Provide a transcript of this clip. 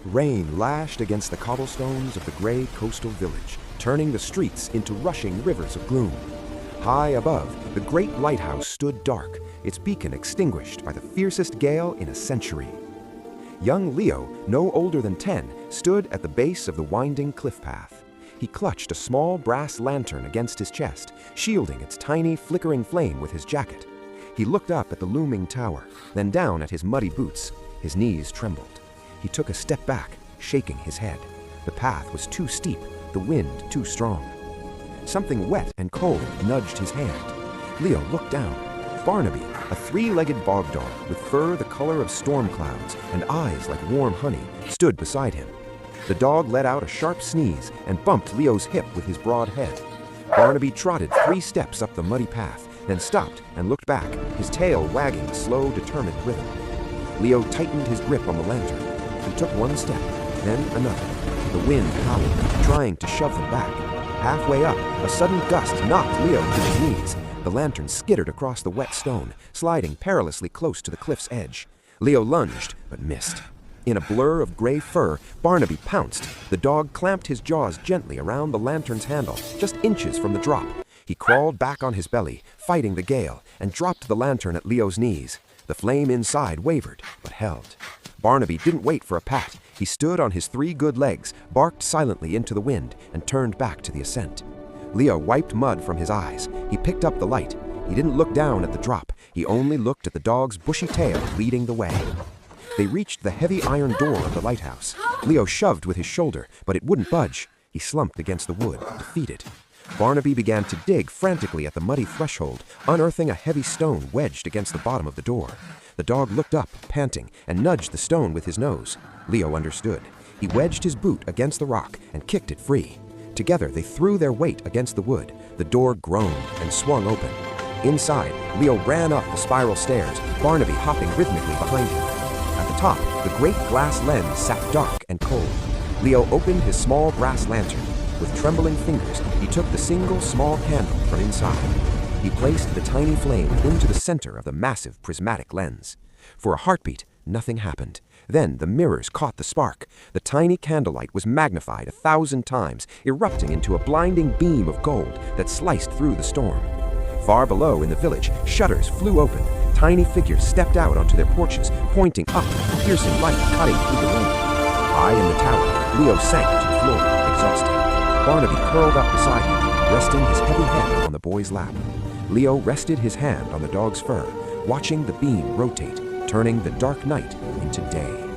Rain lashed against the cobblestones of the gray coastal village, turning the streets into rushing rivers of gloom. High above, the great lighthouse stood dark, its beacon extinguished by the fiercest gale in a century. Young Leo, no older than 10, stood at the base of the winding cliff path. He clutched a small brass lantern against his chest, shielding its tiny, flickering flame with his jacket. He looked up at the looming tower, then down at his muddy boots. His knees trembled. He took a step back, shaking his head. The path was too steep, the wind too strong. Something wet and cold nudged his hand. Leo looked down. Barnaby, a three-legged bog dog with fur the color of storm clouds and eyes like warm honey, stood beside him. The dog let out a sharp sneeze and bumped Leo's hip with his broad head. Barnaby trotted 3 steps up the muddy path, then stopped and looked back, his tail wagging a slow, determined rhythm. Leo tightened his grip on the lantern. He took 1 step, then another. The wind howled, trying to shove them back. Halfway up, a sudden gust knocked Leo to his knees. The lantern skittered across the wet stone, sliding perilously close to the cliff's edge. Leo lunged, but missed. In a blur of gray fur, Barnaby pounced. The dog clamped his jaws gently around the lantern's handle, just inches from the drop. He crawled back on his belly, fighting the gale, and dropped the lantern at Leo's knees. The flame inside wavered, but held. Barnaby didn't wait for a pat. He stood on his 3 good legs, barked silently into the wind, and turned back to the ascent. Leo wiped mud from his eyes. He picked up the light. He didn't look down at the drop. He only looked at the dog's bushy tail leading the way. They reached the heavy iron door of the lighthouse. Leo shoved with his shoulder, but it wouldn't budge. He slumped against the wood, defeated. Barnaby began to dig frantically at the muddy threshold, unearthing a heavy stone wedged against the bottom of the door. The dog looked up, panting, and nudged the stone with his nose. Leo understood. He wedged his boot against the rock and kicked it free. Together, they threw their weight against the wood. The door groaned and swung open. Inside, Leo ran up the spiral stairs, Barnaby hopping rhythmically behind him. At the top, the great glass lens sat dark and cold. Leo opened his small brass lantern. With trembling fingers, he took the single small candle from inside. He placed the tiny flame into the center of the massive prismatic lens. For a heartbeat, nothing happened. Then the mirrors caught the spark. The tiny candlelight was magnified 1,000 times, erupting into a blinding beam of gold that sliced through the storm. Far below in the village, shutters flew open. Tiny figures stepped out onto their porches, pointing up, piercing light cutting through the room. High in the tower, Leo sank to the floor, exhausted. Barnaby curled up beside him, resting his heavy head on the boy's lap. Leo rested his hand on the dog's fur, watching the beam rotate, turning the dark night into day.